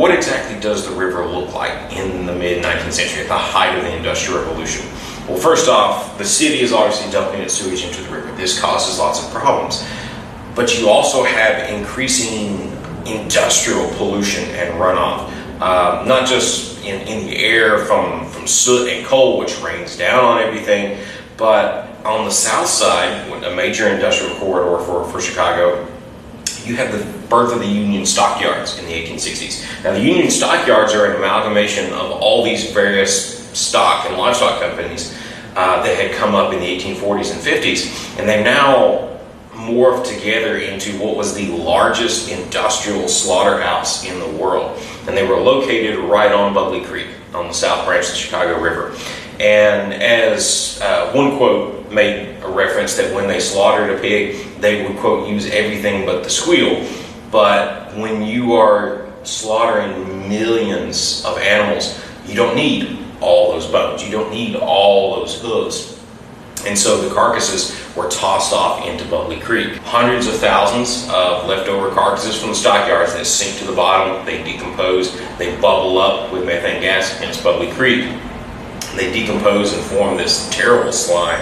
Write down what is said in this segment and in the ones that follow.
what exactly does the river look like in the mid-19th century, at the height of the Industrial Revolution? Well, first off, the city is obviously dumping its sewage into the river. This causes lots of problems. But you also have increasing industrial pollution and runoff, not just in the air from soot and coal, which rains down on everything, but on the south side, a major industrial corridor for Chicago, you have the birth of the Union Stockyards in the 1860s. Now, the Union Stockyards are an amalgamation of all these various stock and livestock companies that had come up in the 1840s and 50s, and they've now morphed together into what was the largest industrial slaughterhouse in the world. And they were located right on Bubbly Creek on the south branch of the Chicago River. And as one quote made a reference that when they slaughtered a pig, they would, quote, use everything but the squeal. But when you are slaughtering millions of animals, you don't need all those bones. You don't need all those hooves. And so the carcasses were tossed off into Bubbly Creek. Hundreds of thousands of leftover carcasses from the stockyards that sink to the bottom. They decompose, they bubble up with methane gas, hence Bubbly Creek. They decompose and form this terrible slime.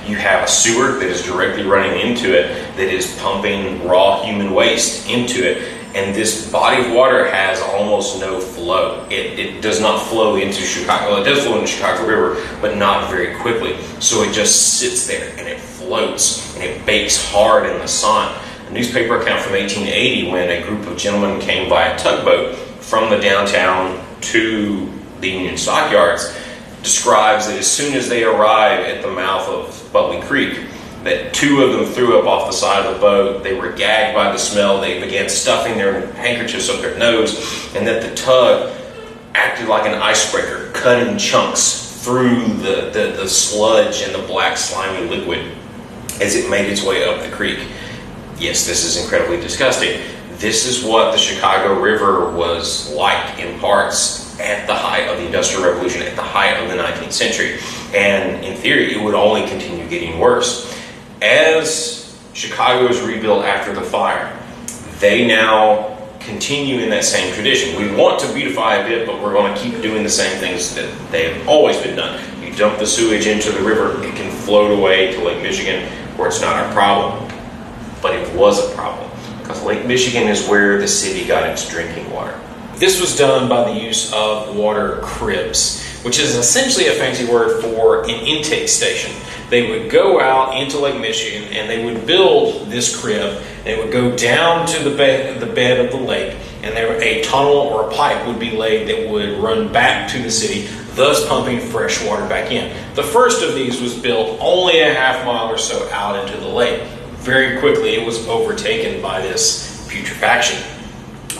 You have a sewer that is directly running into it that is pumping raw human waste into it. And this body of water has almost no flow. It does not flow into Chicago. Well, it does flow into the Chicago River, but not very quickly. So it just sits there and it floats and it bakes hard in the sun. A newspaper account from 1880, when a group of gentlemen came by a tugboat from the downtown to the Union Stockyards, describes that as soon as they arrive at the mouth of Bubbly Creek, that two of them threw up off the side of the boat. They were gagged by the smell. They began stuffing their handkerchiefs up their nose, and that the tug acted like an icebreaker, cutting chunks through the sludge and the black slimy liquid as it made its way up the creek. Yes, this is incredibly disgusting. This is what the Chicago River was like in parts at the height of the Industrial Revolution, at the height of the 19th century. And in theory, it would only continue getting worse. As Chicago is rebuilt after the fire, they now continue in that same tradition. We want to beautify a bit, but we're going to keep doing the same things that they have always been done. You dump the sewage into the river, it can float away to Lake Michigan, where it's not our problem. But it was a problem, because Lake Michigan is where the city got its drinking water. This was done by the use of water cribs, which is essentially a fancy word for an intake station. They would go out into Lake Michigan and they would build this crib. They would go down to the bed of the lake, and a tunnel or a pipe would be laid that would run back to the city, thus pumping fresh water back in. The first of these was built only a half mile or so out into the lake. Very quickly, it was overtaken by this putrefaction.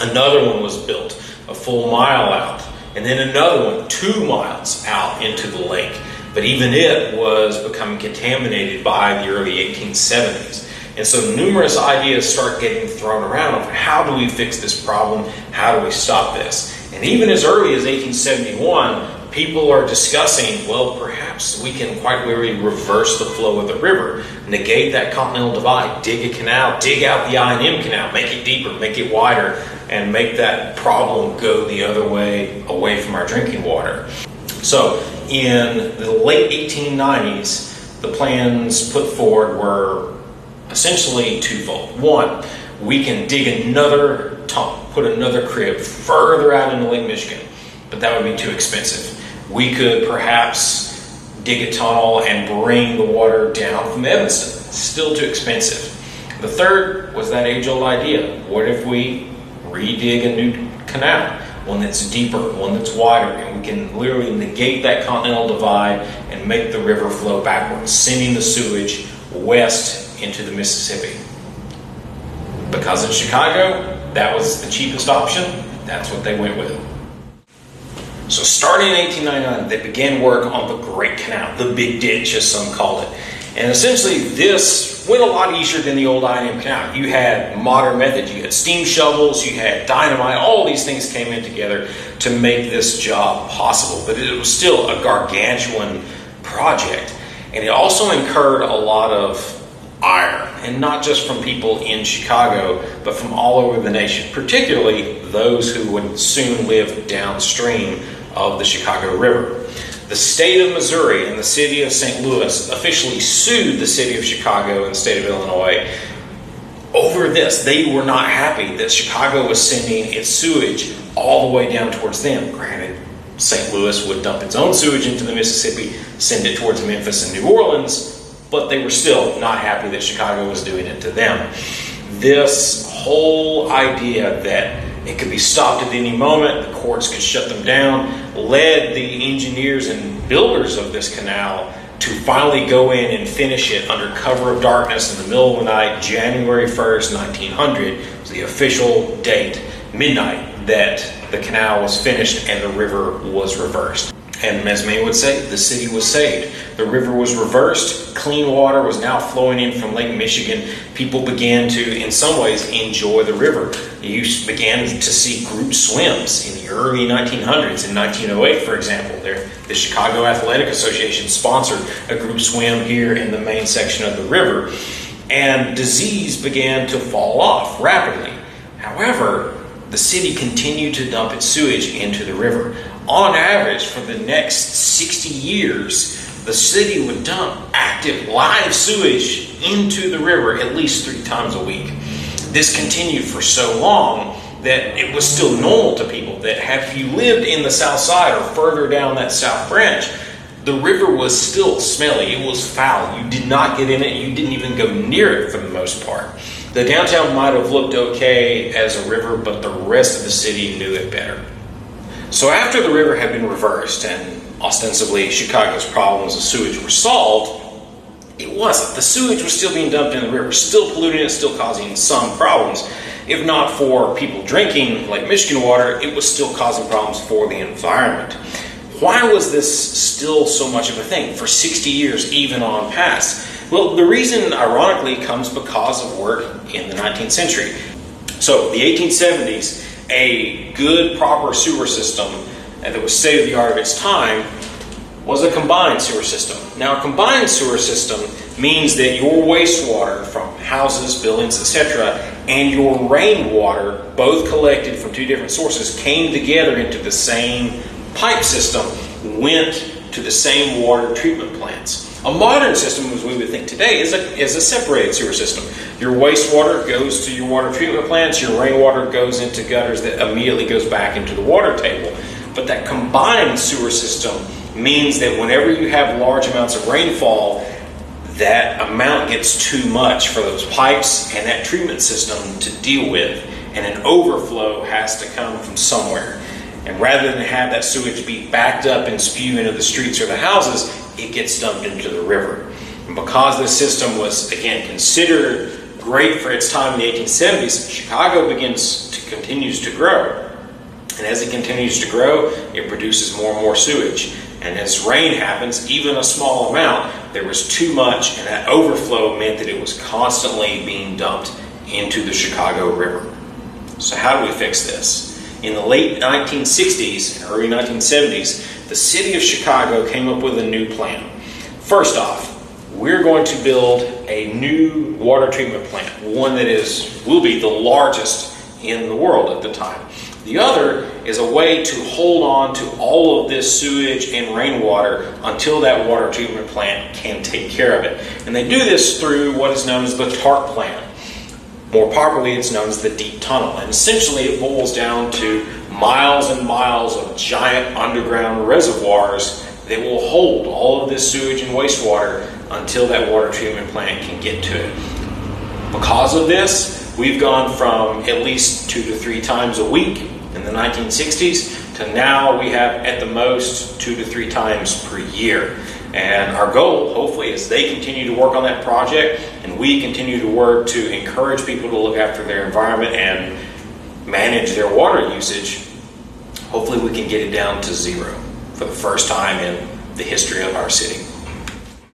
Another one was built a full mile out, and then another one 2 miles out into the lake. But even it was becoming contaminated by the early 1870s. And so numerous ideas start getting thrown around of how do we fix this problem? How do we stop this? And even as early as 1871, people are discussing, well, perhaps we can quite literally reverse the flow of the river, negate that continental divide, dig a canal, dig out the I&M canal, make it deeper, make it wider, and make that problem go the other way, away from our drinking water. So in the late 1890s, the plans put forward were essentially twofold. One, we can dig another tunnel, put another crib further out into Lake Michigan, but that would be too expensive. We could perhaps dig a tunnel and bring the water down from Evanston. Still too expensive. The third was that age-old idea. What if we redig a new canal? One that's deeper, one that's wider, and we can literally negate that continental divide and make the river flow backwards, sending the sewage west into the Mississippi. Because in Chicago, that was the cheapest option. That's what they went with. So starting in 1899, they began work on the Great Canal, the Big Ditch, as some call it. And essentially, this went a lot easier than the old I&M Canal. You had modern methods. You had steam shovels, you had dynamite. All these things came in together to make this job possible. But it was still a gargantuan project. And it also incurred a lot of ire, and not just from people in Chicago, but from all over the nation, particularly those who would soon live downstream of the Chicago River. The state of Missouri and the city of St. Louis officially sued the city of Chicago and the state of Illinois over this. They were not happy that Chicago was sending its sewage all the way down towards them. Granted, St. Louis would dump its own sewage into the Mississippi, send it towards Memphis and New Orleans, but they were still not happy that Chicago was doing it to them. This whole idea that it could be stopped at any moment, the courts could shut them down, led the engineers and builders of this canal to finally go in and finish it under cover of darkness in the middle of the night. January 1st, 1900 was the official date, midnight, that the canal was finished and the river was reversed. And as many would say, the city was saved. The river was reversed. Clean water was now flowing in from Lake Michigan. People began to, in some ways, enjoy the river. You began to see group swims in the early 1900s. In 1908, for example, the Chicago Athletic Association sponsored a group swim here in the main section of the river. And disease began to fall off rapidly. However, the city continued to dump its sewage into the river. On average, for the next 60 years, the city would dump active live sewage into the river at least 3 times a week. This continued for so long that it was still normal to people that if you lived in the south side or further down that south branch, the river was still smelly. It was foul. You did not get in it. You didn't even go near it for the most part. The downtown might have looked okay as a river, but the rest of the city knew it better. So after the river had been reversed and ostensibly Chicago's problems with sewage were solved, it wasn't. The sewage was still being dumped in the river, still polluting it, still causing some problems. If not for people drinking Lake Michigan water, it was still causing problems for the environment. Why was this still so much of a thing for 60 years, even on past? Well, the reason, ironically, comes because of work in the 19th century. So, the 1870s, a good, proper sewer system that was state-of-the-art of its time was a combined sewer system. Now, a combined sewer system means that your wastewater from houses, buildings, etc., and your rainwater, both collected from 2 different sources, came together into the same pipe system, went to the same water treatment plants. A modern system, as we would think today, is a separated sewer system. Your wastewater goes to your water treatment plants, your rainwater goes into gutters that immediately goes back into the water table. But that combined sewer system means that whenever you have large amounts of rainfall, that amount gets too much for those pipes and that treatment system to deal with, and an overflow has to come from somewhere. And rather than have that sewage be backed up and spew into the streets or the houses, it gets dumped into the river. And because this system was, again, considered great for its time in the 1870s, Chicago continues to grow. And as it continues to grow, it produces more and more sewage. And as rain happens, even a small amount, there was too much, and that overflow meant that it was constantly being dumped into the Chicago River. So how do we fix this? In the late 1960s and early 1970s, the city of Chicago came up with a new plan. First off, we're going to build a new water treatment plant, one that will be the largest in the world at the time. The other is a way to hold on to all of this sewage and rainwater until that water treatment plant can take care of it. And they do this through what is known as the TARP plan. More popularly, it's known as the deep tunnel. And essentially, it boils down to miles and miles of giant underground reservoirs that will hold all of this sewage and wastewater until that water treatment plant can get to it. Because of this, we've gone from at least 2 to 3 times a week in the 1960s to now we have at the most 2 to 3 times per year. And our goal, hopefully, is they continue to work on that project and we continue to work to encourage people to look after their environment and manage their water usage. Hopefully we can get it down to 0 for the first time in the history of our city.